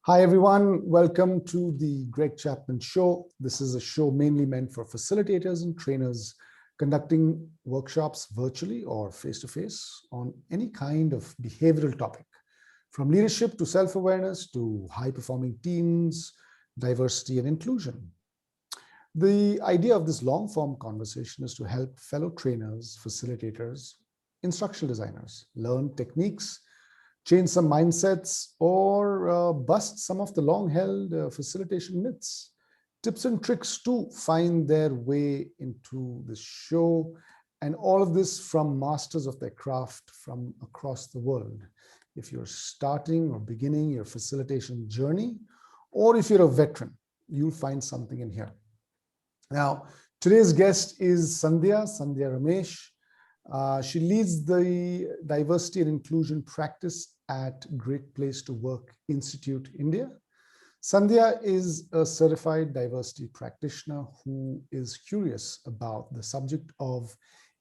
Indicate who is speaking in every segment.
Speaker 1: Hi, everyone. Welcome to the Greg Chapman Show. This is a show mainly meant for facilitators and trainers conducting workshops virtually or face-to-face on any kind of behavioral topic, from leadership to self-awareness to high-performing teams, diversity and inclusion. The idea of this long-form conversation is to help fellow trainers, facilitators, instructional designers learn techniques, change some mindsets, or bust some of the long-held facilitation myths. Tips and tricks to find their way into the show, and all of this from masters of their craft from across the world. If you're starting or beginning your facilitation journey, or if you're a veteran, you'll find something in here. Now, today's guest is Sandhya Ramesh. She leads the diversity and inclusion practice at Great Place to Work Institute, India. Sandhya is a certified diversity practitioner who is curious about the subject of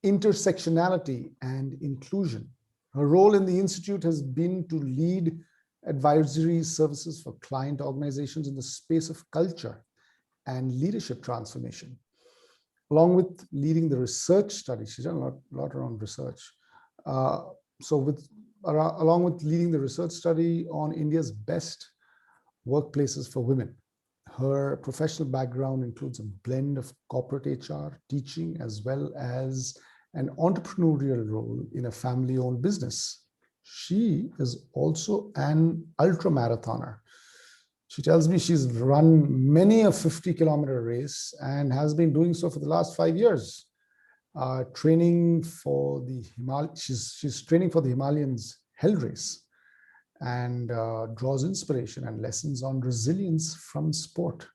Speaker 1: intersectionality and inclusion. Her role in the Institute has been to lead advisory services for client organizations in the space of culture and leadership transformation. Along with leading the research study, she's done a lot around research. Along with leading the research study on India's best workplaces for women. Her professional background includes a blend of corporate HR, teaching, as well as an entrepreneurial role in a family-owned business. She is also an ultramarathoner. She tells me she's run many a 50-kilometer race and has been doing so for the last 5 years. Training for the she's training for the Himalayans Hell Race, and draws inspiration and lessons on resilience from sport.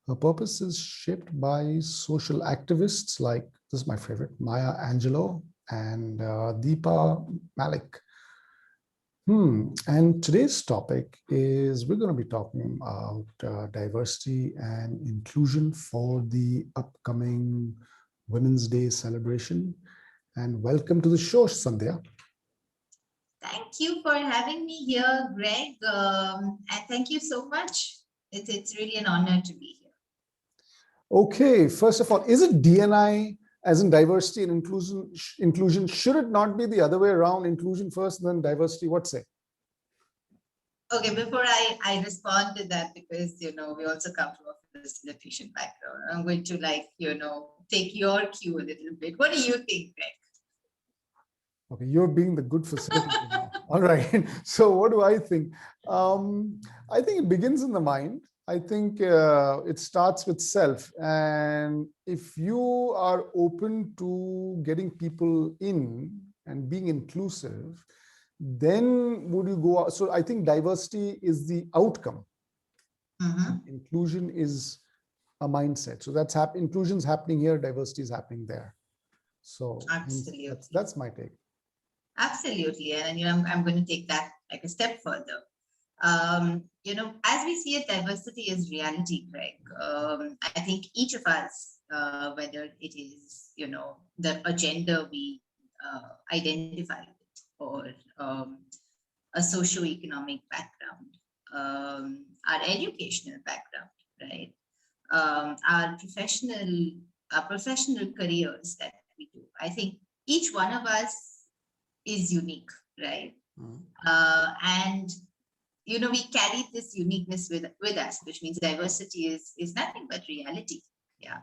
Speaker 1: Her purpose is shaped by social activists like, this is my favorite, Maya Angelou and Deepa Malik. And today's topic is we're going to be talking about diversity and inclusion for the upcoming Women's Day celebration. And welcome to the show, Sandhya.
Speaker 2: Thank you for having me here, Greg. And thank you so much. It's really an honor to be here.
Speaker 1: Okay, first of all, is it D&I as in diversity and inclusion? Should it not be the other way around, inclusion first, then diversity? What say?
Speaker 2: Okay, before I respond to that, because, we also come from a facilitation background, I'm going to take your cue a little bit. What do you think, Greg?
Speaker 1: Okay, you're being the good facilitator now. All right. So what do I think? I think it begins in the mind. I think it starts with self. And if you are open to getting people in and being inclusive, then would you go out? So I think diversity is the outcome. Inclusion is a mindset. So that's inclusion is happening here, diversity is happening there. So absolutely, that's my take.
Speaker 2: Absolutely, and I'm going to take that like a step further. As we see it, diversity is reality, Greg. I think each of us, whether it is the agenda we identify with, or a socio-economic background, our educational background, right? Our professional careers that we do. I think each one of us is unique, right? And we carry this uniqueness with us, which means diversity is nothing but reality. Yeah.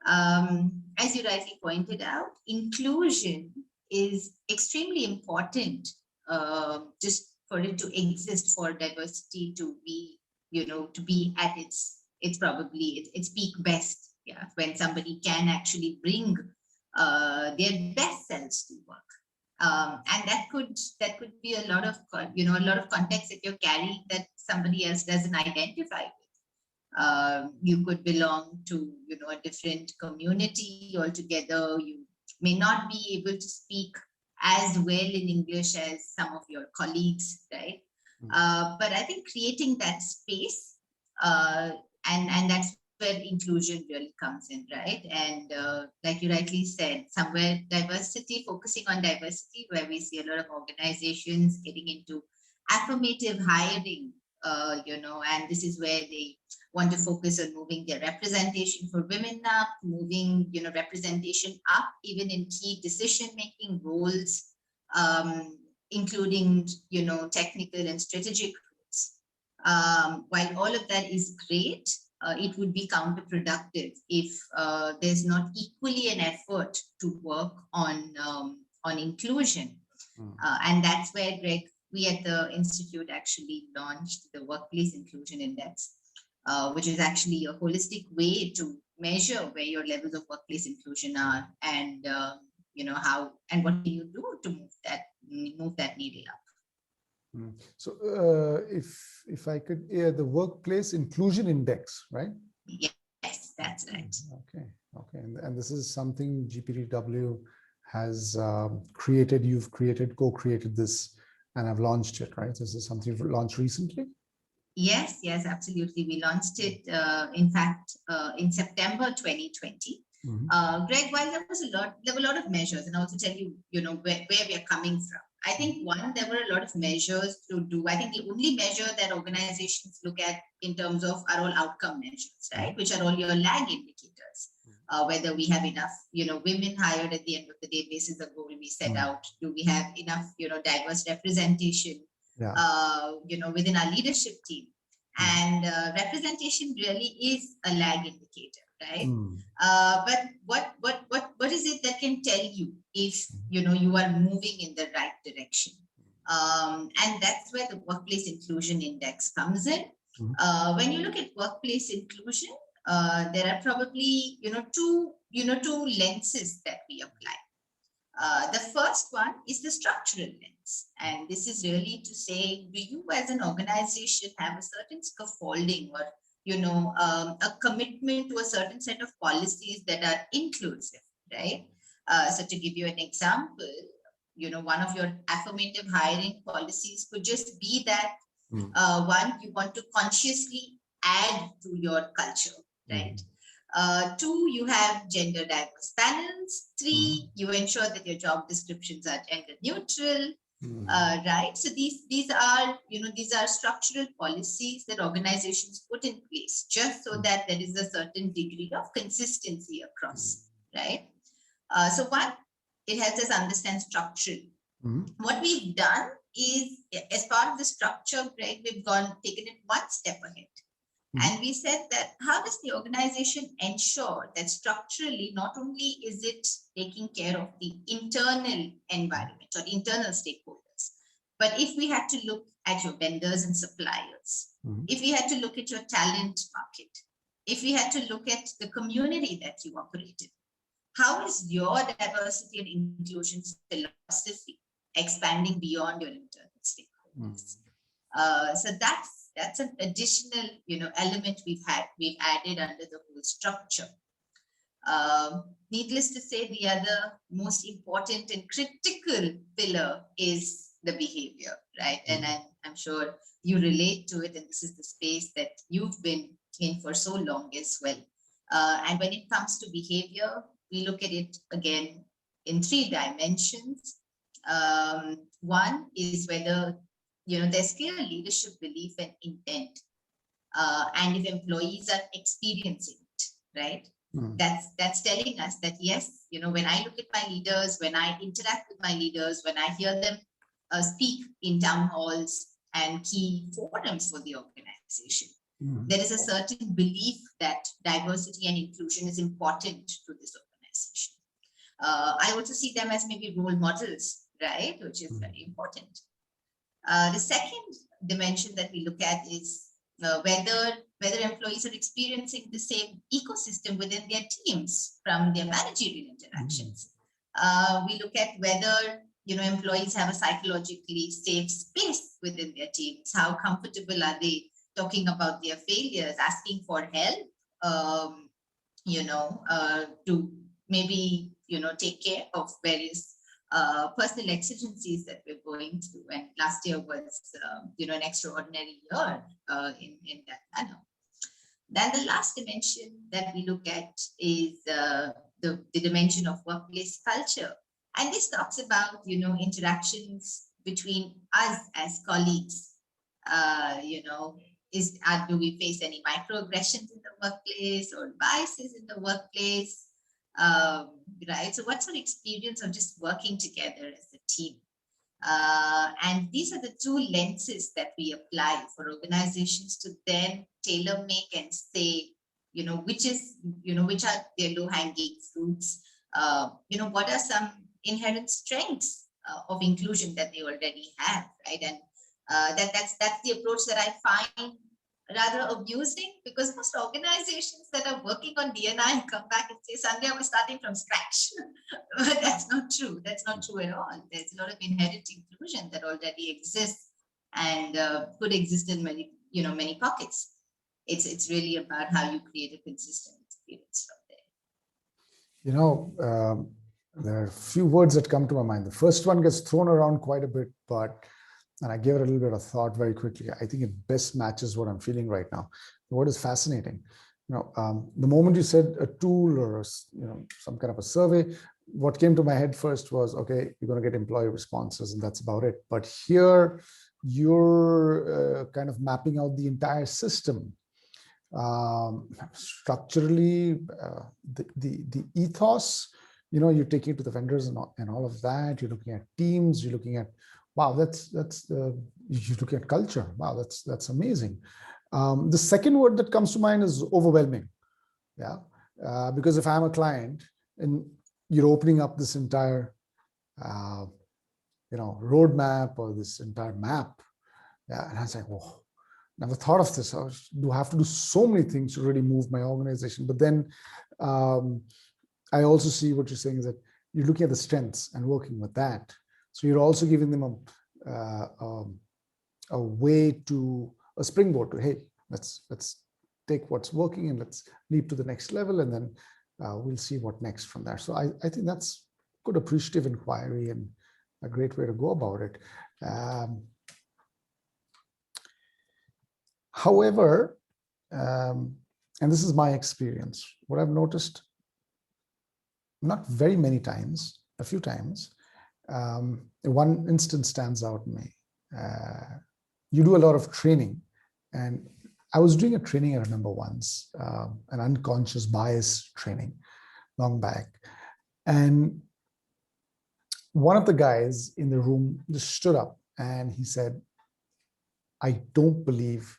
Speaker 2: As you rightly pointed out, inclusion is extremely important, just for it to exist, for diversity to be, to be at its peak best. Yeah, when somebody can actually bring their best selves to work. And that could be a lot of context that you're carrying that somebody else doesn't identify with. You could belong to a different community altogether. You may not be able to speak as well in English as some of your colleagues, right? But I think creating that space, and that's where inclusion really comes in, right? And like you rightly said, somewhere focusing on diversity, where we see a lot of organizations getting into affirmative hiring and this is where they want to focus on moving their representation for women up, moving, representation up even in key decision-making roles, including, technical and strategic roles. While all of that is great, it would be counterproductive if there's not equally an effort to work on inclusion. And that's where, Greg, we at the Institute actually launched the Workplace Inclusion Index, which is actually a holistic way to measure where your levels of workplace inclusion are, and how and what can you do to move that needle up.
Speaker 1: So if I could, the Workplace Inclusion Index, right?
Speaker 2: Yes, that's right.
Speaker 1: Okay. And this is something GPTW has created. You've co-created this, and have launched it, right? This is something you've launched recently?
Speaker 2: Yes, absolutely. We launched it, in fact, in September 2020. Greg, while there were a lot of measures, and I'll also tell you, where we are coming from. I think there were a lot of measures to do. I think the only measure that organizations look at in terms of are all outcome measures, right? Which are all your lag indicators. Whether we have enough, women hired at the end of the day, basis the goal we set out. Do we have enough, diverse representation, within our leadership team? And representation really is a lag indicator, right? But what is it that can tell you if you are moving in the right direction? And that's where the Workplace Inclusion Index comes in. When you look at workplace inclusion, there are probably two lenses that we apply. The first one is the structural lens, and this is really to say, do you as an organization have a certain scaffolding or a commitment to a certain set of policies that are inclusive, right? So to give you an example, one of your affirmative hiring policies could just be that one, you want to consciously add to your culture, right? Two, you have gender diverse panels. Three, you ensure that your job descriptions are gender neutral, right? So these are structural policies that organizations put in place just so that there is a certain degree of consistency across, right? So one, it helps us understand structurally. What we've done is, as part of the structure, Greg, we've taken it one step ahead. And we said that how does the organization ensure that structurally, not only is it taking care of the internal environment or internal stakeholders, but if we had to look at your vendors and suppliers, if we had to look at your talent market, if we had to look at the community that you operate in, how is your diversity and inclusion philosophy expanding beyond your internal stakeholders? So that's an additional element we've added under the whole structure. Needless to say, the other most important and critical pillar is the behavior, right? And I'm sure you relate to it, and this is the space that you've been in for so long as well. And when it comes to behavior, we look at it again in three dimensions. One is whether there's clear leadership belief and intent, and if employees are experiencing it, right? That's telling us that yes, when I look at my leaders, when I interact with my leaders, when I hear them speak in town halls and key forums for the organization, there is a certain belief that diversity and inclusion is important to this organization. I also see them as maybe role models, right? Which is very important. The second dimension that we look at is whether employees are experiencing the same ecosystem within their teams from their managerial interactions. We look at whether employees have a psychologically safe space within their teams. How comfortable are they talking about their failures, asking for help, to maybe take care of various personal exigencies that we're going through. And last year was, an extraordinary year in that manner. Then the last dimension that we look at is the dimension of workplace culture. And this talks about, interactions between us as colleagues. Do we face any microaggressions in the workplace or biases in the workplace? Right. So what's our experience of just working together as a team? And these are the two lenses that we apply for organizations to then tailor make and say, which are their low hanging fruits? What are some inherent strengths of inclusion that they already have, right? And that's the approach that I find rather amusing, because most organizations that are working on D&I come back and say, Sandhya, we're starting from scratch. But that's not true. That's not true at all. There's a lot of inherent inclusion that already exists and could exist in many pockets. It's really about how you create a consistent experience from there.
Speaker 1: There are a few words that come to my mind. The first one gets thrown around quite a bit, and I gave it a little bit of thought very quickly. I think it best matches what I'm feeling right now. The word is fascinating. The moment you said a tool or some kind of a survey, what came to my head first was, okay, you're going to get employee responses and that's about it. But here you're kind of mapping out the entire system. Structurally, the ethos, you're taking it to the vendors and all of that. You're looking at teams. You're looking at, wow, you're looking at culture. Wow, that's amazing. The second word that comes to mind is overwhelming. Yeah, because if I'm a client and you're opening up this entire, roadmap or this entire map, yeah, and I was like, whoa, never thought of this. I have to do so many things to really move my organization. But then I also see what you're saying is that you're looking at the strengths and working with that. So you're also giving them a way to a springboard to, hey, let's take what's working and let's leap to the next level, and then we'll see what next from there. So I think that's good appreciative inquiry and a great way to go about it. However, and this is my experience, what I've noticed, not very many times, a few times, one instance stands out in me. You do a lot of training, and I was doing a training, I remember once, an unconscious bias training long back. And one of the guys in the room just stood up and he said, I don't believe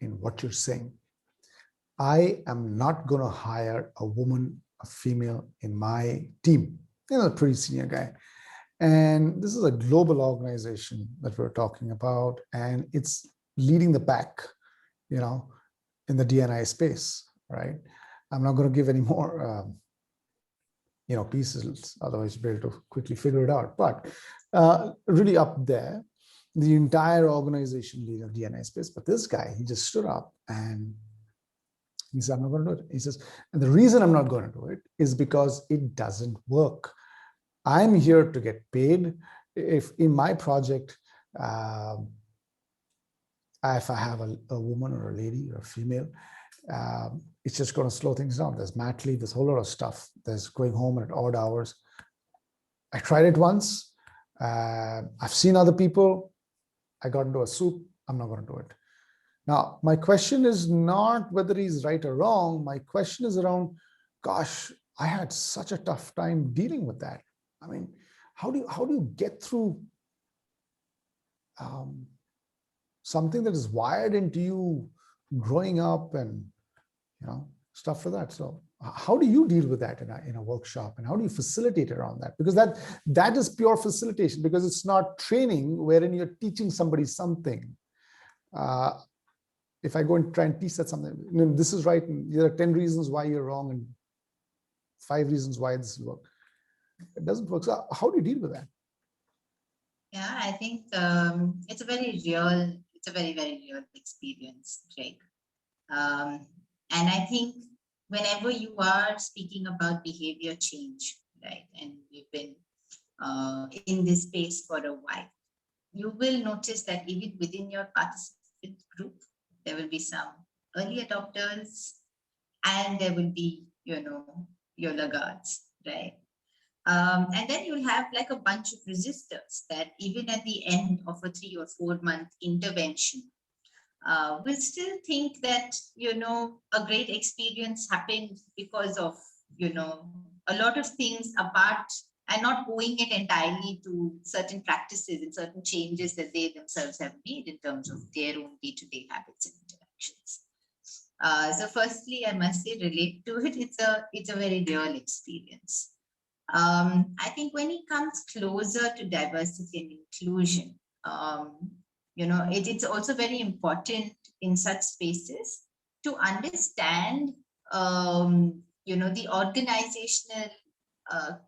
Speaker 1: in what you're saying. I am not going to hire a woman, a female in my team. A pretty senior guy. And this is a global organization that we're talking about, and it's leading the pack, in the D&I space, right? I'm not going to give any more, pieces, otherwise you'll be able to quickly figure it out. But really up there, the entire organization leader D&I space. But this guy, he just stood up and he said, I'm not going to do it. He says, and the reason I'm not going to do it is because it doesn't work. I'm here to get paid. If in my project, if I have a woman or a lady or a female, it's just going to slow things down. There's mat leave, there's a whole lot of stuff. There's going home at odd hours. I tried it once. I've seen other people. I got into a soup. I'm not going to do it. Now, my question is not whether he's right or wrong. My question is around, gosh, I had such a tough time dealing with that. I mean, how do you get through something that is wired into you growing up and stuff like that? So how do you deal with that in a workshop, and how do you facilitate around that? Because that is pure facilitation, because it's not training wherein you're teaching somebody something. If I go and try and teach that something, this is right, and there are 10 reasons why you're wrong and 5 reasons why this will work. It doesn't work. So how do you deal with that?
Speaker 2: Yeah, I think it's a very, very real experience, Jake. And I think whenever you are speaking about behavior change, right, and you've been in this space for a while, you will notice that even within your participant group, there will be some early adopters, and there will be, your laggards, right? And then you'll have like a bunch of resistors that even at the end of a 3 or 4 month intervention, will still think that, a great experience happened because of, a lot of things apart, and not owing it entirely to certain practices and certain changes that they themselves have made in terms of their own day-to-day habits and interactions. So firstly, I must say, relate to it. It's a very real experience. I think when it comes closer to diversity and inclusion, it's also very important in such spaces to understand, the organizational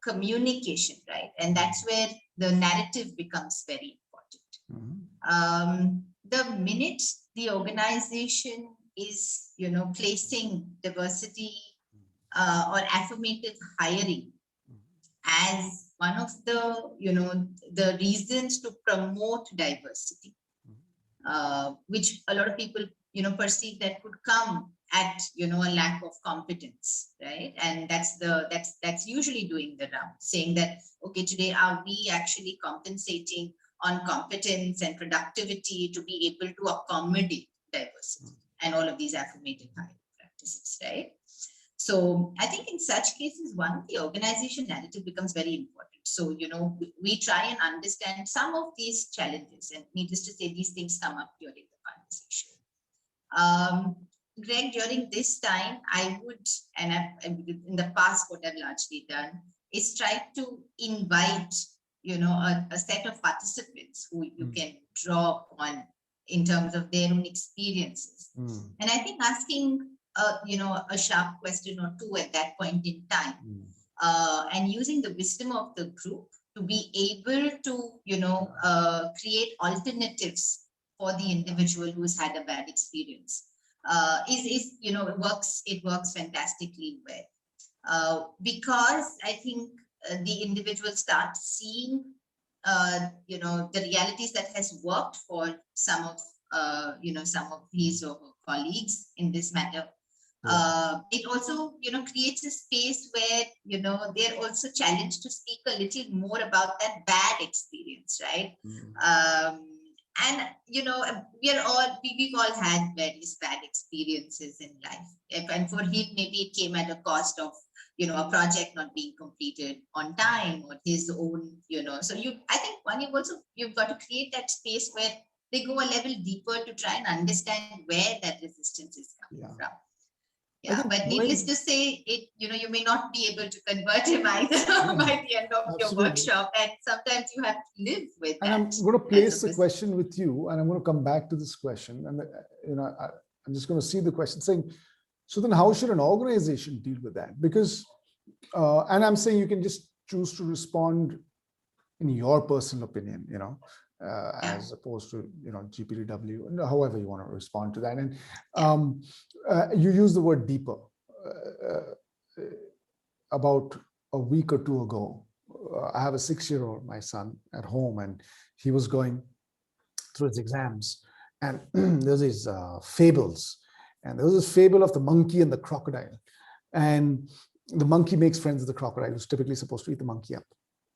Speaker 2: communication, right? And that's where the narrative becomes very important. The minute the organization is, placing diversity or affirmative hiring as one of the reasons to promote diversity, which a lot of people, perceive that could come at, a lack of competence, right? And that's usually doing the round, saying that, okay, today, are we actually compensating on competence and productivity to be able to accommodate diversity and all of these affirmative hiring practices, right? So I think in such cases, the organization narrative becomes very important. So, we try and understand some of these challenges, and needless to say, these things come up during the conversation. Greg, during this time, I would, and in the past, what I've largely done is try to invite, a set of participants who you can draw on in terms of their own experiences. And I think asking, a sharp question or two at that point in time, and using the wisdom of the group to be able to, create alternatives for the individual who's had a bad experience. It works fantastically well, because I think the individual starts seeing, the realities that has worked for some of his or her colleagues in this matter. It also, creates a space where, they're also challenged to speak a little more about that bad experience, right? And, we've all had various bad experiences in life. And for him, maybe it came at a cost of, a project not being completed on time, or his own, so I think you've got to create that space where they go a level deeper to try and understand where that resistance is coming from. Yeah, but needless to say, you may not be able to convert him either by the end of your workshop, and sometimes you have to live with that.
Speaker 1: And I'm going to place the question with you, and I'm going to come back to this question, and I'm just going to see the question saying, so then how should an organization deal with that? Because, and I'm saying you can just choose to respond in your personal opinion, as opposed to, GPTW, however you want to respond to that. And you use the word deeper. About a week or two ago, I have a 6-year-old, my son, at home, and he was going through his exams. And there's these fables. And there was this fable of the monkey and the crocodile. And the monkey makes friends with the crocodile, who's typically supposed to eat the monkey up.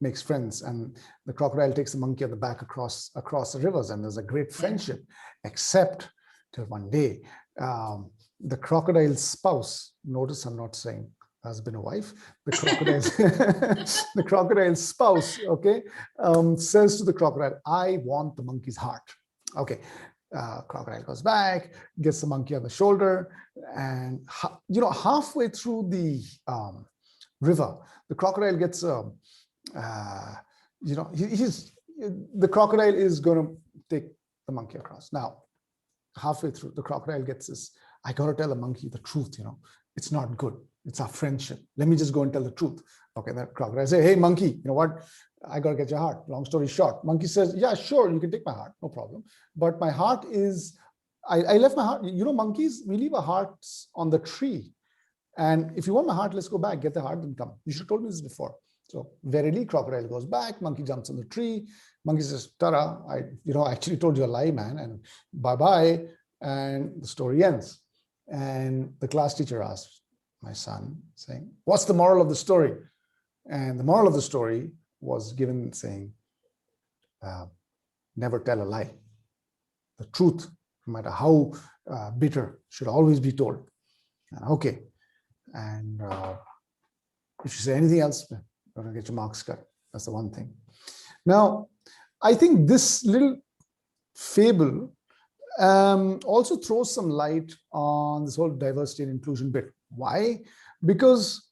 Speaker 1: Makes friends, and the crocodile takes the monkey on the back across the rivers, and there's a great friendship, except till one day the crocodile's spouse, notice I'm not saying husband or wife, the crocodile's spouse, says to the crocodile, I want the monkey's heart. Okay, crocodile goes back, gets the monkey on the shoulder, and halfway through the river, the crocodile gets the crocodile is going to take the monkey across. Now, halfway through, the crocodile gets this, I got to tell the monkey the truth, it's not good. It's our friendship. Let me just go and tell the truth. Okay, that crocodile say, hey, monkey, you know what? I got to get your heart. Long story short, monkey says, yeah, sure, you can take my heart, no problem. But my heart is, I left my heart. Monkeys, we leave our hearts on the tree. And if you want my heart, let's go back, get the heart and come. You should have told me this before. So verily, crocodile goes back, monkey jumps on the tree. Monkey says, ta-da, I actually told you a lie, man, and bye-bye. And the story ends. And the class teacher asks my son, saying, what's the moral of the story? And the moral of the story was given saying, never tell a lie. The truth no matter how bitter, should always be told. Okay. And if you say anything else, you're going to get your marks cut. That's the one thing. Now, I think this little fable also throws some light on this whole diversity and inclusion bit. Why? Because,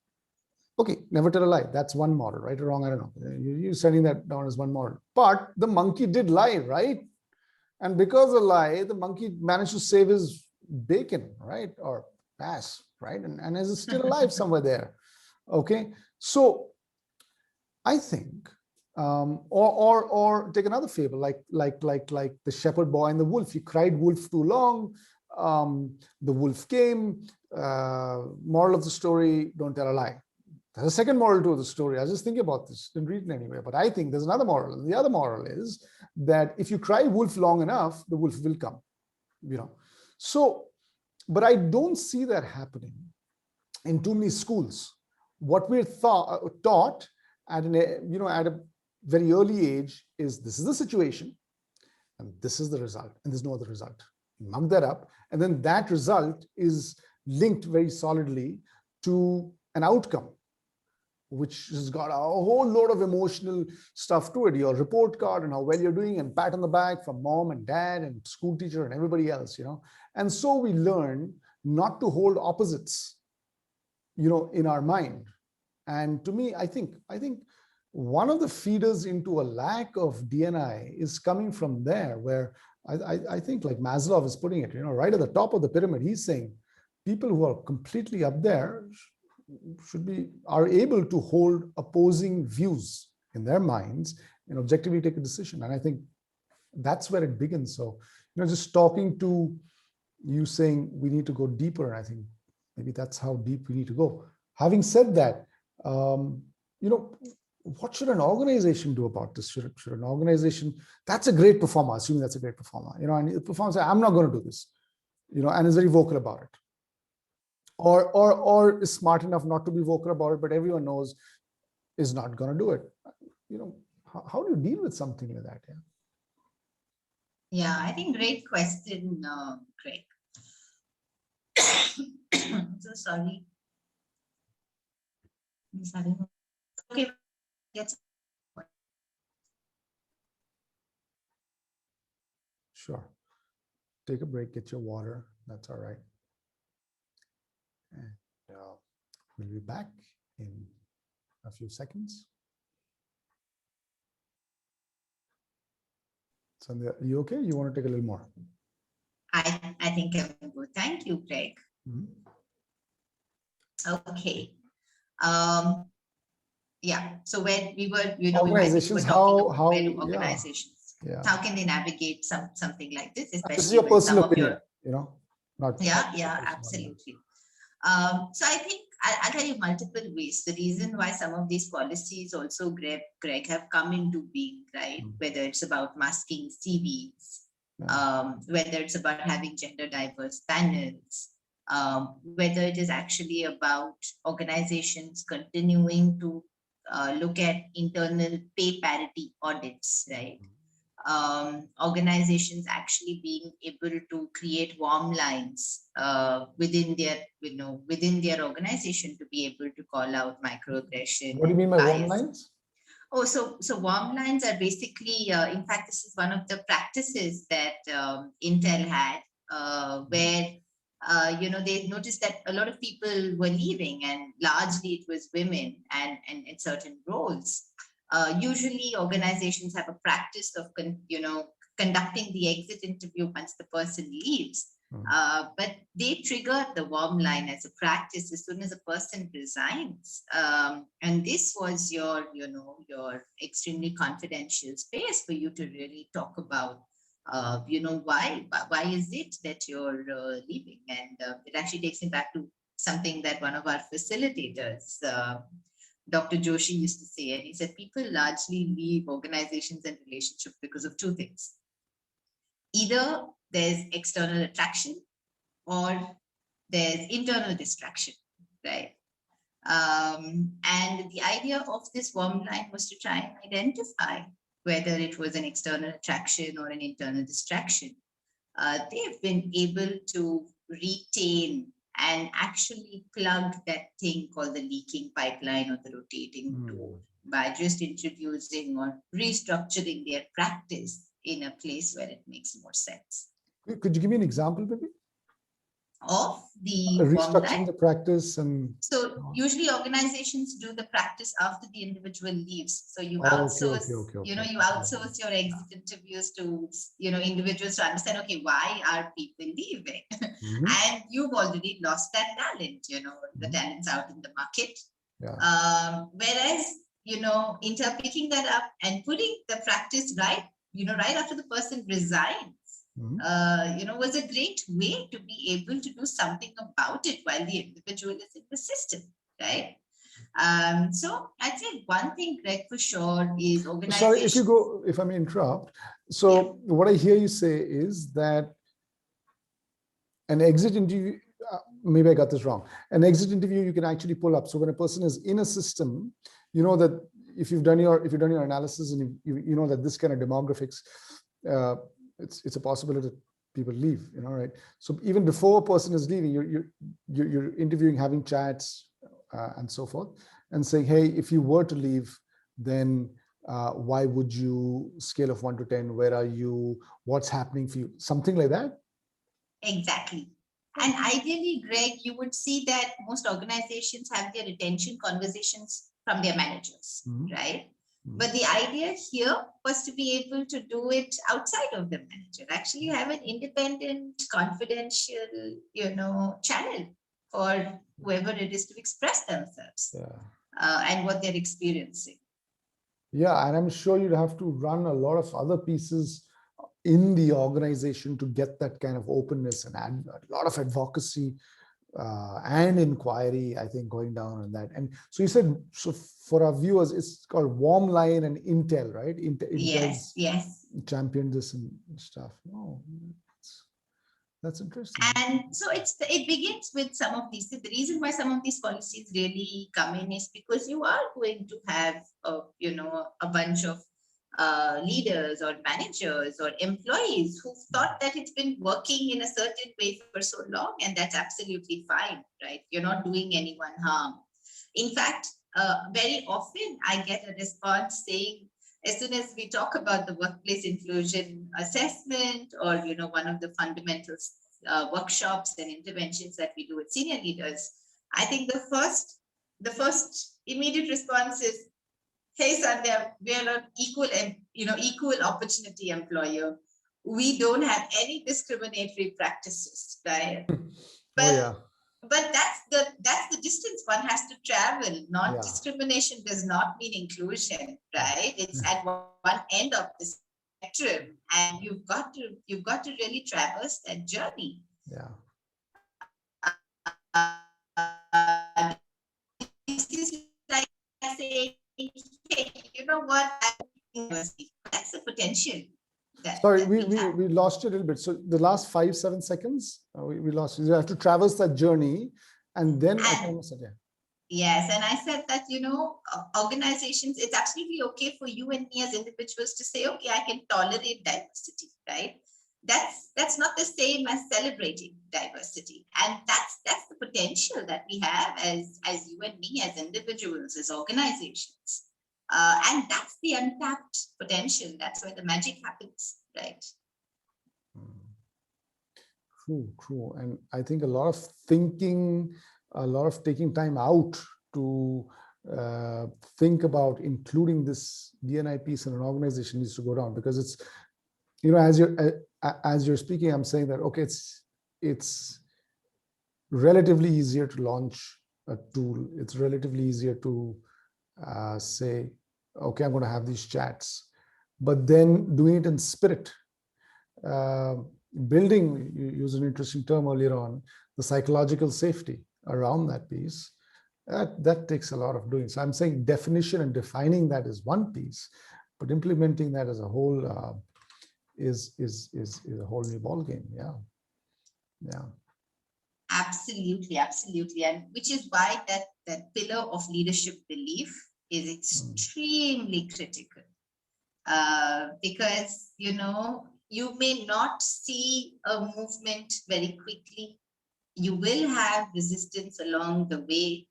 Speaker 1: okay, never tell a lie. That's one model, right or wrong, I don't know. You're setting that down as one model. But the monkey did lie, right? And because of lie, the monkey managed to save his bacon, right? Or ass, right? And is still alive somewhere there. Okay. So I think, or take another fable, like the shepherd boy and the wolf. You cried wolf too long. The wolf came. Moral of the story: don't tell a lie. There's a second moral to the story. I was just thinking about this, didn't read it anywhere, but I think there's another moral. And the other moral is that if you cry wolf long enough, the wolf will come. So, but I don't see that happening in too many schools. What we're taught at at a very early age is this is the situation, and this is the result, and there's no other result. You mug that up, and then that result is linked very solidly to an outcome, which has got a whole load of emotional stuff to it. Your report card and how well you're doing, and pat on the back from mom and dad and school teacher and everybody else, And so we learn not to hold opposites, in our mind. And to me, I think one of the feeders into a lack of D&I is coming from there, where I think, like Maslow is putting it, right at the top of the pyramid, he's saying people who are completely up there are able to hold opposing views in their minds and objectively take a decision. And I think that's where it begins. So, just talking to you saying we need to go deeper, I think maybe that's how deep we need to go. Having said that, what should an organization do about this? Should an organization, that's a great performer, assuming that's a great performer, and the performer says, I'm not going to do this, and is very vocal about it. Or is smart enough not to be vocal about it, but everyone knows is not going to do it. How do you deal with something like that?
Speaker 2: Yeah, I think great question, Craig. I'm so sorry. Okay, yes.
Speaker 1: Sure. Take a break, get your water. That's all right. And we'll be back in a few seconds. Sandhya, are you okay? You want to take a little more?
Speaker 2: I think I'm good. Thank you, Craig. Okay. Yeah. So when we were,
Speaker 1: organizations,
Speaker 2: how organizations, how can they navigate something like this, especially
Speaker 1: this is your personal opinion,
Speaker 2: not absolutely. So I think I'll tell you multiple ways. The reason why some of these policies also, Greg, have come into being, right? Whether it's about masking CVs, whether it's about having gender diverse panels, whether it is actually about organizations continuing to look at internal pay parity audits, right? Organizations actually being able to create warm lines within their organization to be able to call out microaggression.
Speaker 1: What do you mean by warm lines?
Speaker 2: Oh, so warm lines are basically, in fact, this is one of the practices that Intel had, where they noticed that a lot of people were leaving, and largely it was women and in certain roles. Usually organizations have a practice of conducting the exit interview once the person leaves, but they trigger the warm line as a practice as soon as a person resigns, and this was your extremely confidential space for you to really talk about why is it that you're leaving. And it actually takes me back to something that one of our facilitators, Dr. Joshi, used to say, and he said people largely leave organizations and relationships because of two things. Either there's external attraction or there's internal distraction, right? And the idea of this warm line was to try and identify whether it was an external attraction or an internal distraction. they've been able to retain and actually plug that thing called the leaking pipeline or the rotating door by just introducing or restructuring their practice in a place where it makes more sense.
Speaker 1: Could you give me an example, maybe?
Speaker 2: Of the
Speaker 1: Restructuring the practice. And
Speaker 2: so usually organizations do the practice after the individual leaves. So you
Speaker 1: okay,
Speaker 2: outsource,
Speaker 1: okay.
Speaker 2: you outsource your exit interviews to, individuals to understand, okay, why are people leaving? And you've already lost that talent, the talent's out in the market. Whereas, picking that up and putting the practice right, right after the person resigns, was a great way to be able to do something about it while the individual is in the system, right? So I'd say one thing, Greg, for sure is organization.
Speaker 1: Sorry, if I may interrupt. So what I hear you say is that an exit interview, maybe I got this wrong. An exit interview you can actually pull up. So when a person is in a system, you know that if you've done your analysis and you know that this kind of demographics, it's a possibility that people leave, right? So even before a person is leaving, you're interviewing, having chats, and so forth, and saying, hey, if you were to leave, then why would you, scale of 1 to 10, where are you, what's happening for you, something like that?
Speaker 2: Exactly. And ideally, Greg, you would see that most organizations have their retention conversations from their managers, right? But the idea here was to be able to do it outside of the manager, actually have an independent, confidential, channel for whoever it is to express themselves and what they're experiencing.
Speaker 1: Yeah, and I'm sure you'd have to run a lot of other pieces in the organization to get that kind of openness and add a lot of advocacy and inquiry, I think, going down on that. And so you said, so for our viewers, it's called Warm Line and Intel, right?
Speaker 2: Yes.
Speaker 1: Champion this and stuff. Oh, that's interesting.
Speaker 2: And so it begins with some of these. The reason why some of these policies really come in is because you are going to have, a bunch of leaders or managers or employees who thought that it's been working in a certain way for so long, and that's absolutely fine, right? You're not doing anyone harm. In fact, very often I get a response saying, as soon as we talk about the workplace inclusion assessment or, one of the fundamental workshops and interventions that we do with senior leaders, I think the first immediate response is, hey, Sandhya, we are an equal opportunity employer. We don't have any discriminatory practices, right? But that's the distance one has to travel. Non-discrimination does not mean inclusion, right? It's at one end of the spectrum, and you've got to really traverse that journey. This is like saying, hey, you know what? That's the potential.
Speaker 1: Sorry, we lost you a little bit. So the last 5-7 seconds, we lost you. You have to traverse that journey, and then
Speaker 2: Yes, and I said that, organizations, it's absolutely okay for you and me as individuals to say, okay, I can tolerate diversity, right? That's not the same as celebrating diversity, and that's the potential that we have as you and me as individuals, as organizations. And that's the untapped potential. That's where the magic happens, right?
Speaker 1: True. And I think a lot of thinking, a lot of taking time out to think about including this D&I piece in an organization needs to go down, because it's, as you're speaking, I'm saying that, okay, it's relatively easier to launch a tool. It's relatively easier to say, okay, I'm going to have these chats, but then doing it in spirit, building, you used an interesting term earlier on, the psychological safety around that piece, that takes a lot of doing. So I'm saying definition and defining that is one piece, but implementing that as a whole is a whole new ballgame. Yeah.
Speaker 2: Absolutely. And which is why that pillar of leadership belief is extremely critical. Because, you may not see a movement very quickly. You will have resistance along the way.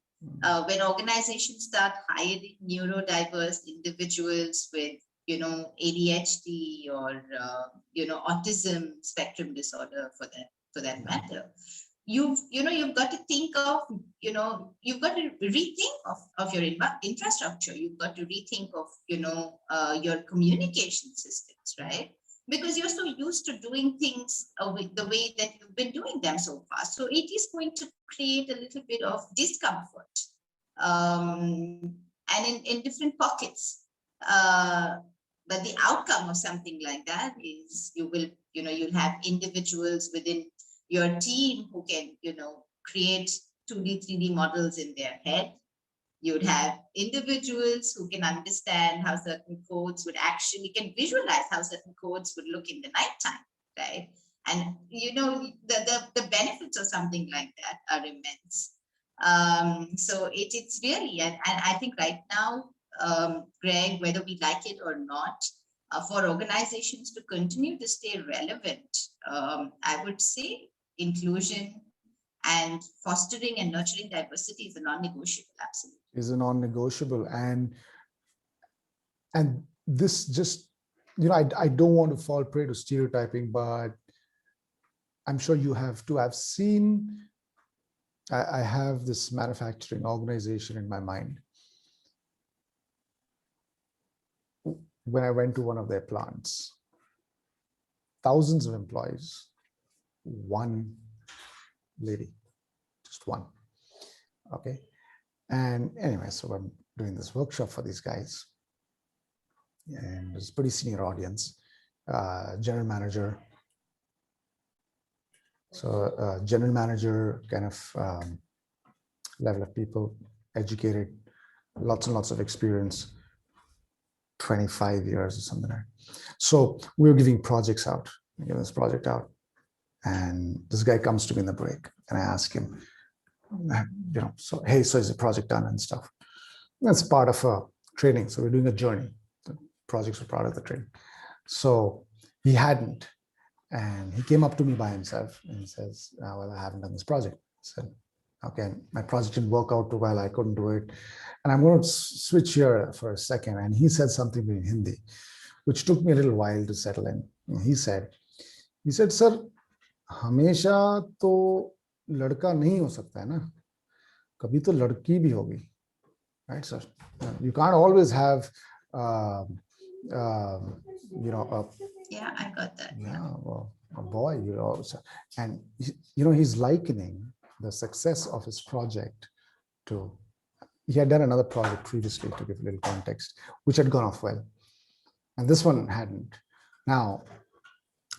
Speaker 2: When organizations start hiring neurodiverse individuals with, ADHD or, autism spectrum disorder for that matter, you've got to think of, you've got to rethink of your infrastructure. You've got to rethink of, your communication systems, right? Because you're so used to doing things with the way that you've been doing them so far. So it is going to create a little bit of discomfort, and in different pockets. But the outcome of something like that is you'll have individuals within your team who can, create 2D, 3D models in their head. You'd have individuals who can understand how certain codes can visualize how certain codes would look in the nighttime, right? And, the benefits of something like that are immense. So it's really, and I think right now, Greg, whether we like it or not, for organizations to continue to stay relevant, I would say inclusion and fostering and nurturing diversity is a non-negotiable, absolutely.
Speaker 1: Is a non-negotiable. And this just, I don't want to fall prey to stereotyping, but I'm sure you have too. I've seen, I have this manufacturing organization in my mind. When I went to one of their plants, thousands of employees, one lady, just one. Okay. And anyway, so I'm doing this workshop for these guys, and it's a pretty senior audience, general manager. So general manager kind of level of people, educated, lots and lots of experience, 25 years or something like that. So we were giving projects out, giving this project out. And this guy comes to me in the break, and I ask him, so, hey, so is the project done and stuff? That's part of a training. So we're doing a journey. The projects were part of the training. So he hadn't. And he came up to me by himself and he says, well, I haven't done this project. I said, okay, my project didn't work out too well. I couldn't do it. And I'm going to switch here for a second. And he said something in Hindi, which took me a little while to settle in. And he said, sir, हमेशा तो लड़का नहीं हो सकता है ना, कभी तो लड़की भी होगी, right, sir? You can't always have,
Speaker 2: yeah, I got that.
Speaker 1: Yeah, well, a boy, and he's likening the success of his project to, he had done another project previously, to give a little context, which had gone off well, and this one hadn't. Now,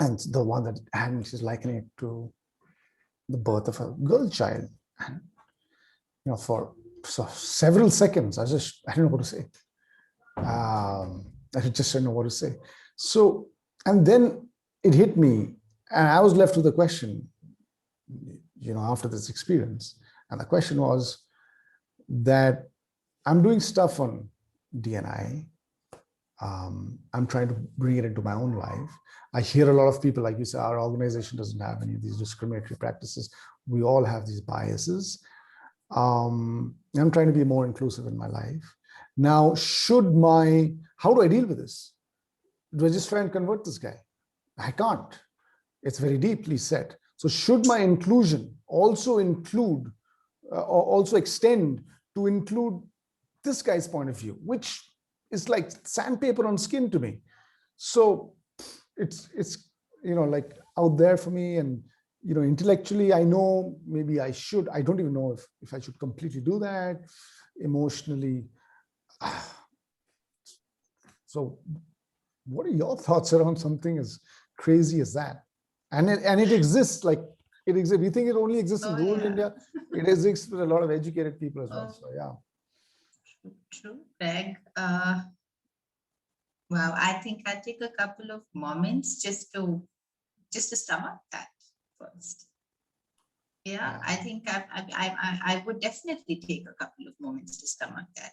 Speaker 1: and the one that hadn't, she's likening it to the birth of a girl child. And, for several seconds, I didn't know what to say. I just didn't know what to say. So, and then it hit me, and I was left with a question, after this experience. And the question was that I'm doing stuff on D&I. I'm trying to bring it into my own life. I hear a lot of people, like you say, our organization doesn't have any of these discriminatory practices. We all have these biases. I'm trying to be more inclusive in my life. Now, how do I deal with this? Do I just try and convert this guy? I can't. It's very deeply set. So should my inclusion also include, or also extend to include this guy's point of view, which is like sandpaper on skin to me. So it's like out there for me, and intellectually I know maybe I should. I don't even know if I should completely do that. Emotionally, so what are your thoughts around something as crazy as that? And it exists, like it exists. We think it only exists in rural India. It exists with a lot of educated people as well. So yeah.
Speaker 2: True, Greg. Well, I think I take a couple of moments just to stomach that first. Yeah, I think I would definitely take a couple of moments to stomach that.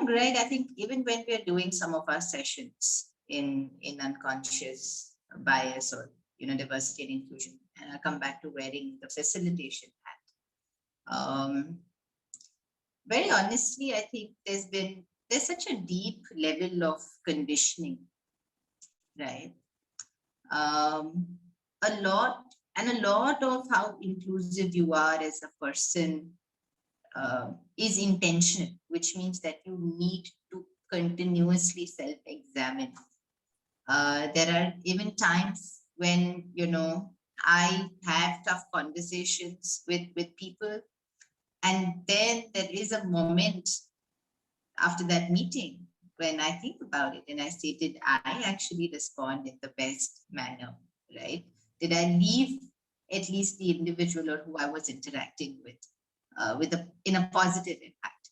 Speaker 2: Greg, I think even when we're doing some of our sessions, in unconscious bias or, diversity and inclusion. And I'll come back to wearing the facilitation hat. Very honestly, I think there's such a deep level of conditioning, right? A lot of how inclusive you are as a person is intentional, which means that you need to continuously self-examine. There are even times when, I have tough conversations with people, and then there is a moment after that meeting when I think about it and I say, did I actually respond in the best manner, right? Did I leave at least the individual or who I was interacting with in a positive impact?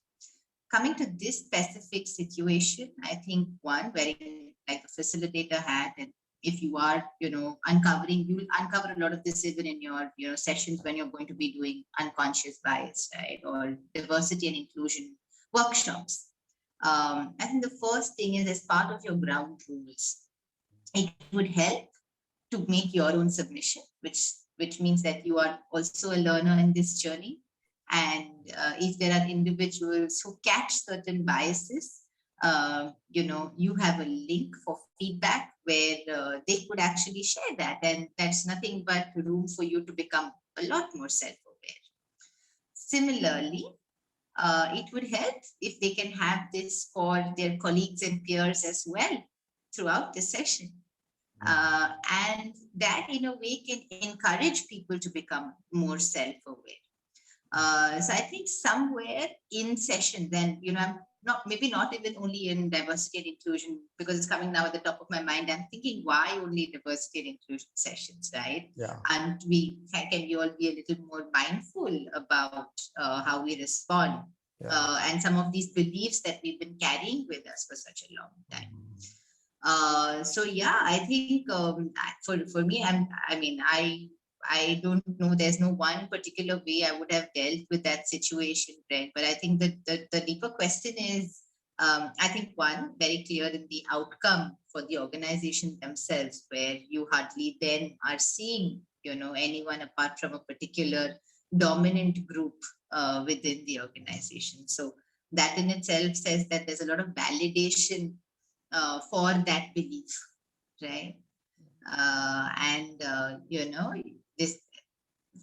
Speaker 2: Coming to this specific situation, I think one, wearing like a facilitator hat, and if you are, uncovering, you will uncover a lot of this even in your, sessions when you're going to be doing unconscious bias, right? Or diversity and inclusion workshops. I think the first thing is, as part of your ground rules, it would help to make your own submission, which means that you are also a learner in this journey. And if there are individuals who catch certain biases, you have a link for feedback where they could actually share that. And that's nothing but room for you to become a lot more self-aware. Similarly, it would help if they can have this for their colleagues and peers as well throughout the session. And that in a way can encourage people to become more self-aware. So I think somewhere in session, then, I'm not even only in diversity and inclusion, because it's coming now at the top of my mind. I'm thinking, why only diversity and inclusion sessions, right?
Speaker 1: Yeah.
Speaker 2: And can we all be a little more mindful about how we respond, and some of these beliefs that we've been carrying with us for such a long time. So yeah, I think for me, I don't know, there's no one particular way I would have dealt with that situation, Brent, but I think that the deeper question is, I think one, very clear in the outcome for the organization themselves, where you hardly then are seeing, anyone apart from a particular dominant group within the organization. So that in itself says that there's a lot of validation for that belief, right? This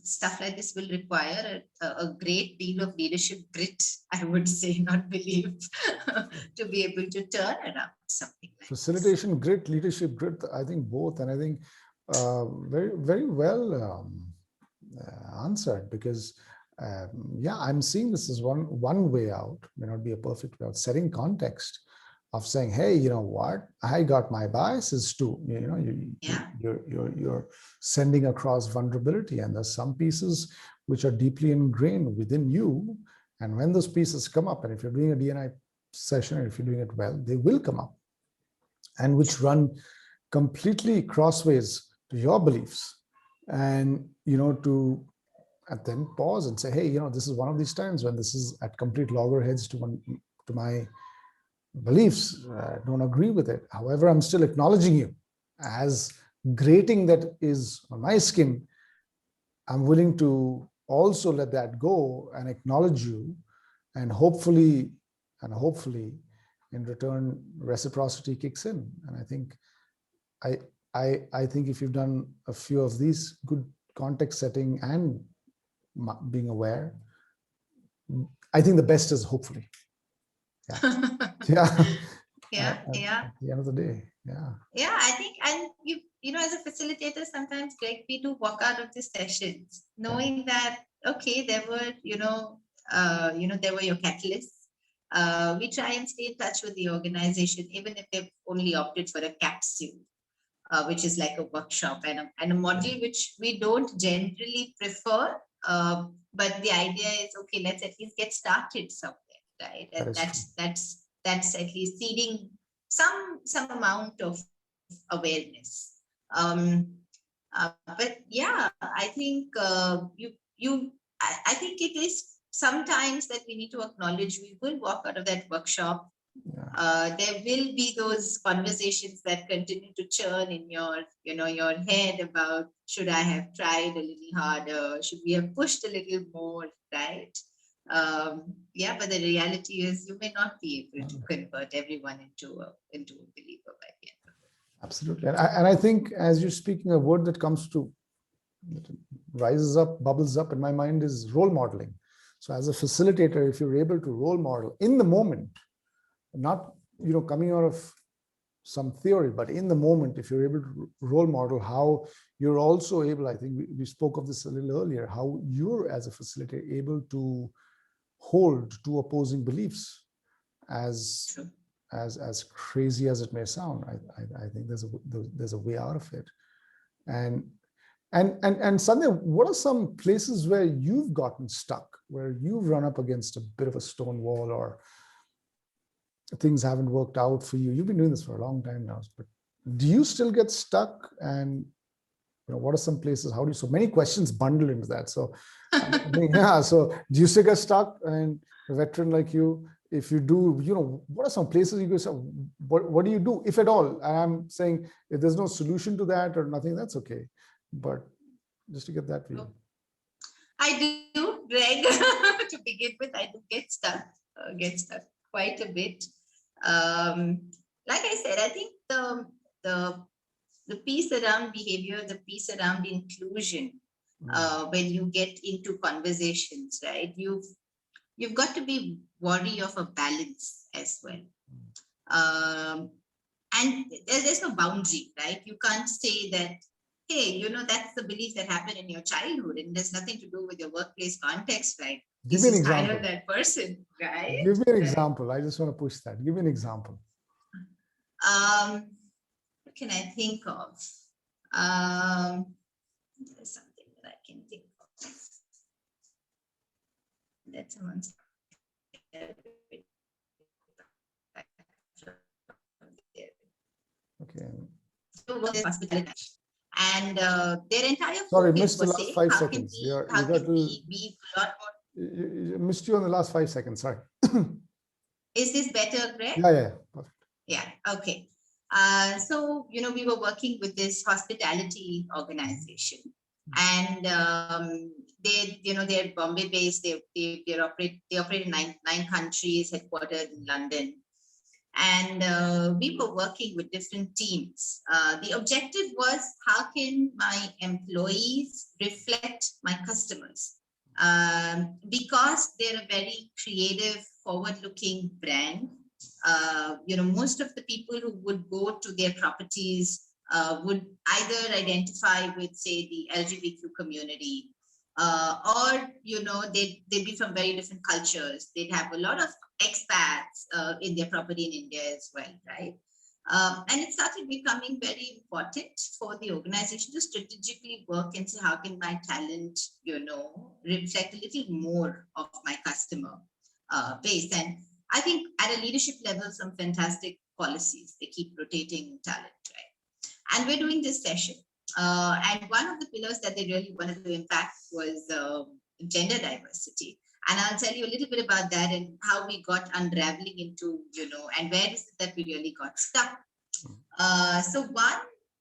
Speaker 2: stuff like this will require a great deal of leadership grit, I would say, not belief, to be able to turn around something like
Speaker 1: Facilitation
Speaker 2: this.
Speaker 1: grit, leadership grit, I think both. And I think very, very well answered, because I'm seeing this as one way out. May not be a perfect way out, setting context of saying, hey, you know what, I got my biases too. You're sending across vulnerability, and there's some pieces which are deeply ingrained within you. And when those pieces come up, and if you're doing a D&I session, and if you're doing it well, they will come up, and which run completely crossways to your beliefs. And to then pause and say, hey, this is one of these times when this is at complete loggerheads to my beliefs. Don't agree with it. However, I'm still acknowledging you. As grating that is on my skin, I'm willing to also let that go and acknowledge you, and hopefully in return reciprocity kicks in. And I think I think if you've done a few of these, good context setting and being aware, I think the best is hopefully. At the end of the day.
Speaker 2: I think, and as a facilitator, sometimes, Greg, we do walk out of the sessions knowing that, okay, there were there were your catalysts. We try and stay in touch with the organization, even if they've only opted for a capsule, which is like a workshop and a module which we don't generally prefer, but the idea is, okay, let's at least get started somewhere, right? And that's at least seeding some amount of awareness. But yeah, I think I think it is sometimes that we need to acknowledge we will walk out of that workshop There will be those conversations that continue to churn in your, your head about, should I have tried a little harder? Should we have pushed a little more, right? But the reality is you may not be able to convert everyone into a believer by the end of it.
Speaker 1: Absolutely. And I think as you're speaking, a word that comes to rises up, bubbles up in my mind is role modeling. So as a facilitator, if you're able to role model in the moment, not coming out of some theory, but in the moment, if you're able to role model how you're also able, I think we spoke of this a little earlier, how you're as a facilitator able to hold two opposing beliefs, as crazy as it may sound. I think there's a way out of it. And Sandhya, what are some places where you've gotten stuck, where you've run up against a bit of a stone wall, or things haven't worked out for you? You've been doing this for a long time now, but do you still get stuck? And what are some places? How do you? So many questions bundled into that. So So do you still get stuck? And a veteran like you, if you do, what are some places you go? So what do you do, if at all? And I'm saying if there's no solution to that or nothing, that's okay. But just to get that view.
Speaker 2: I do, Greg. To begin with, I do get stuck quite a bit. Like I said, I think the piece around behavior, the piece around inclusion, when you get into conversations, right? You've got to be wary of a balance as well. And there's no boundary, right? You can't say that, hey, that's the belief that happened in your childhood and there's nothing to do with your workprace context, right?
Speaker 1: Give me an example.
Speaker 2: Hire that person, right?
Speaker 1: Give me an example. I just want to push that. Give me an example.
Speaker 2: What can I think of? There's something that I can think of. That's someone's.
Speaker 1: Okay.
Speaker 2: So what is hospitality? And their entire
Speaker 1: sorry,
Speaker 2: focus
Speaker 1: missed the
Speaker 2: was
Speaker 1: last
Speaker 2: saying,
Speaker 1: 5
Speaker 2: how
Speaker 1: seconds.
Speaker 2: can we be a lot more?
Speaker 1: You missed you on the last 5 seconds. Sorry.
Speaker 2: Is this better, Greg?
Speaker 1: Yeah. Perfect.
Speaker 2: Yeah. Okay. So we were working with this hospitality organization, and they're Bombay based. They operate in nine countries, headquartered in London. And we were working with different teams. The objective was, how can my employees reflect my customers? Because they're a very creative, forward-looking brand. Most of the people who would go to their properties would either identify with, say, the LGBTQ community, or they'd be from very different cultures. They'd have a lot of expats in their property in India as well, right? And it started becoming very important for the organization to strategically work and say, how can my talent, reflect a little more of my customer base? And I think at a leadership level, some fantastic policies. They keep rotating talent, right? And we're doing this session. And one of the pillars that they really wanted to impact was gender diversity. And I'll tell you a little bit about that and how we got unraveling into, and where is it that we really got stuck. So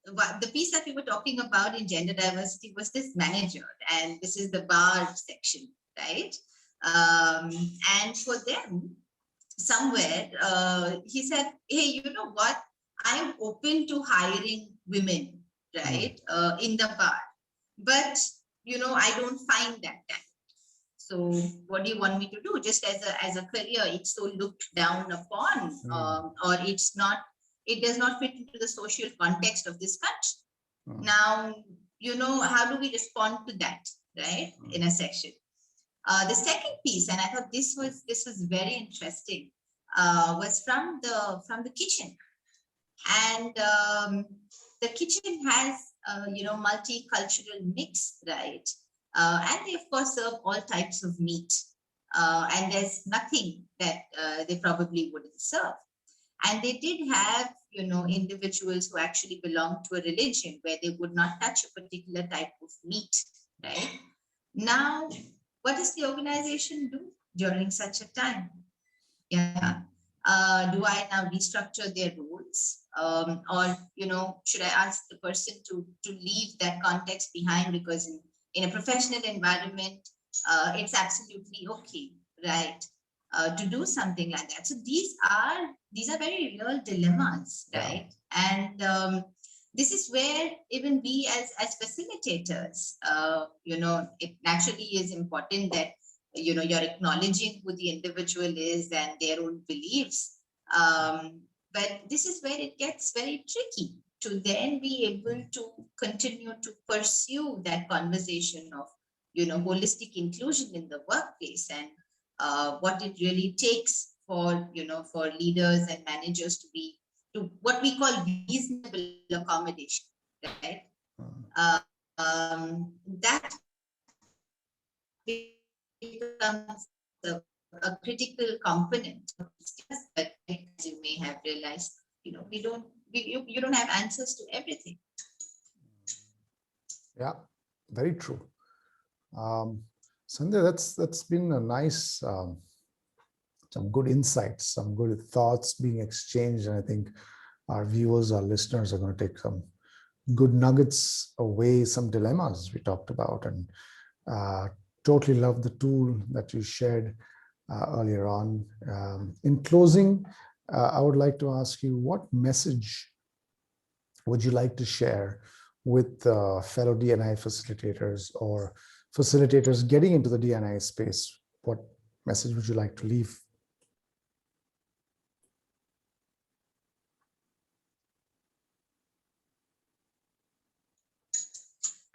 Speaker 2: the piece that we were talking about in gender diversity was this manager, and this is the bar section, right? And for them, somewhere, he said, hey, you know what? I am open to hiring women, right, in the bar. But, I don't find that time. So what do you want me to do? Just as a career, it's so looked down upon, or it does not fit into the social context of this country. Now, how do we respond to that, right, in a section? The second piece, and I thought this was very interesting, was from the kitchen. And the kitchen has multicultural mix, right? And they of course serve all types of meat, and there's nothing that they probably wouldn't serve. And they did have individuals who actually belong to a religion where they would not touch a particular type of meat, right? Now, what does the organization do during such a time? Yeah. Do I now restructure their roles? Or, should I ask the person to leave that context behind, because in a professional environment, it's absolutely okay, right? To do something like that. So these are very real dilemmas, right? And this is where even we as facilitators, it naturally is important that you're acknowledging who the individual is and their own beliefs. But this is where it gets very tricky to then be able to continue to pursue that conversation of holistic inclusion in the workplace, and what it really takes for for leaders and managers to what we call reasonable accommodation, right? That becomes a critical component of discuss, but as you may have realized, you don't have answers to everything.
Speaker 1: Yeah, very true. Sandhya, that's been a nice, some good insights, some good thoughts being exchanged, and I think our viewers, our listeners are going to take some good nuggets away, some dilemmas we talked about, and totally love the tool that you shared earlier on. In closing, I would like to ask you, what message would you like to share with fellow D&I facilitators or facilitators getting into the D&I space? What message would you like to leave?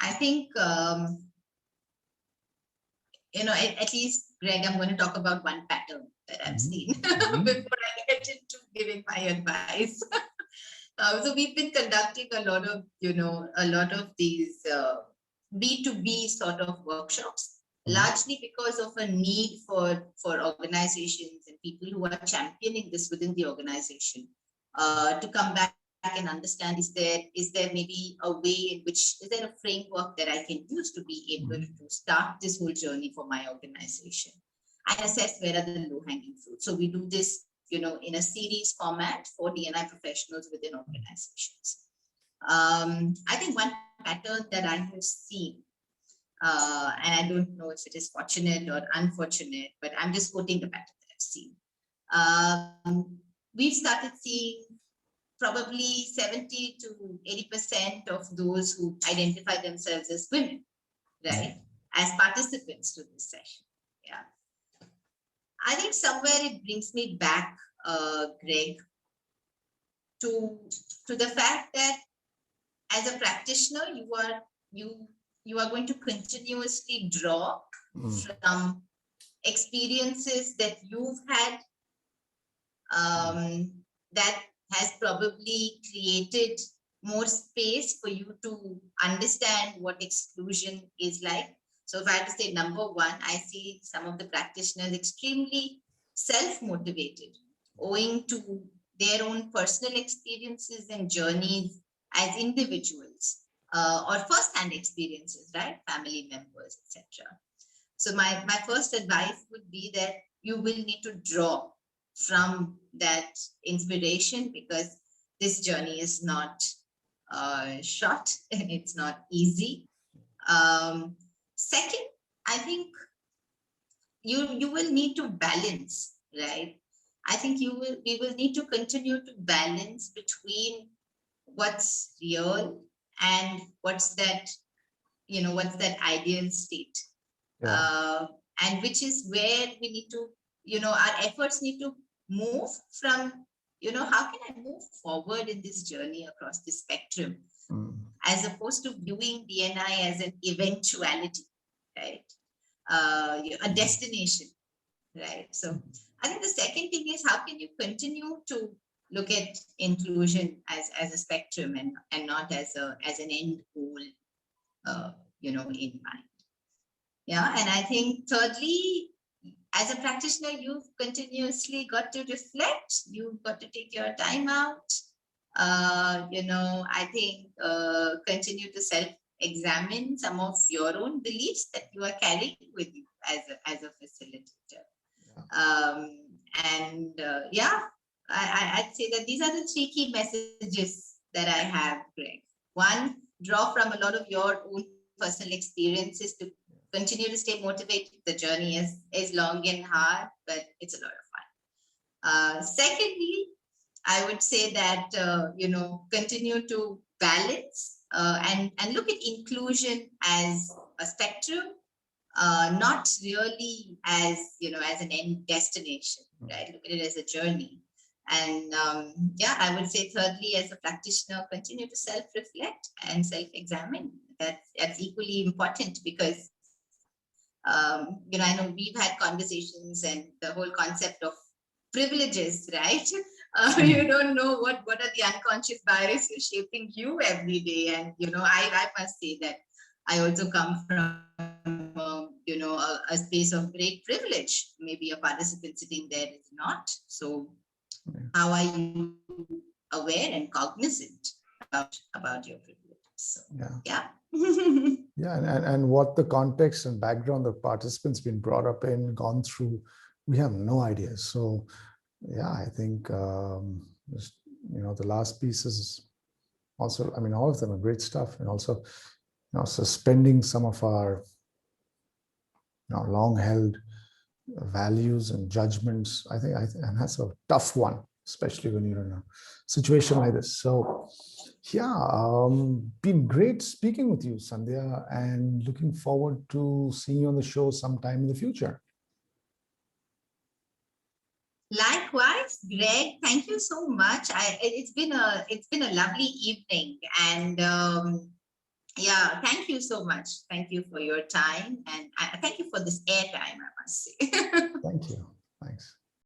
Speaker 2: I think, at least, Greg, I'm going to talk about one pattern that I've seen before I get into giving my advice. So we've been conducting a lot of these B2B sort of workshops, largely because of a need for organizations and people who are championing this within the organization to come back and understand, is there maybe a way in which, is there a framework that I can use to be able to start this whole journey for my organization and assess where are the low-hanging fruit. So we do this in a series format for D&I professionals within organizations. I think one pattern that I have seen, and I don't know if it is fortunate or unfortunate, but I'm just quoting the pattern that I've seen. We've started seeing probably 70 to 80% of those who identify themselves as women, right, as participants to this session. Yeah. I think somewhere it brings me back, Greg, to the fact that as a practitioner, you are going to continuously draw from experiences that you've had, that has probably created more space for you to understand what exclusion is like. So if I have to say number one, I see some of the practitioners extremely self-motivated, owing to their own personal experiences and journeys as individuals, or first-hand experiences, right? Family members, etc. So my first advice would be that you will need to draw from that inspiration, because this journey is not short and it's not easy. Second, I think you will need to balance, right? I think we will need to continue to balance between what's real and what's that ideal state. And which is where we need to, our efforts need to move from, how can I move forward in this journey across the spectrum, as opposed to viewing D&I as an eventuality, right? A destination, right? So I think the second thing is, how can you continue to look at inclusion as a spectrum and not as an end goal, in mind. Yeah, and I think thirdly, as a practitioner, you've continuously got to reflect. You've got to take your time out. I think continue to self-examine some of your own beliefs that you are carrying with you as a facilitator. I'd say that these are the 3 key messages that I have, Greg. One, draw from a lot of your own personal experiences to continue to stay motivated. The journey is long and hard, but it's a lot of fun. Secondly, I would say that, continue to balance and look at inclusion as a spectrum, not really as, as an end destination, right? Look at it as a journey. And I would say thirdly, as a practitioner, continue to self-reflect and self-examine. That's equally important because, I know we've had conversations and the whole concept of privileges, right? You don't know what are the unconscious biases shaping you every day. And, I must say that I also come from, a space of great privilege. Maybe a participant sitting there is not. So how are you aware and cognizant about your privilege? So, yeah.
Speaker 1: And what the context and background the participants been brought up in, gone through, we have no idea. So I think the last piece is also, all of them are great stuff, and also suspending some of our long held values and judgments. I think and that's a tough one, especially when you're in a situation like this. So been great speaking with you, Sandhya, and looking forward to seeing you on the show sometime in the future.
Speaker 2: Likewise, Greg, thank you so much. It's been a lovely evening, and thank you so much. Thank you for your time, and thank you for this airtime, I must say.
Speaker 1: Thank you. Thanks.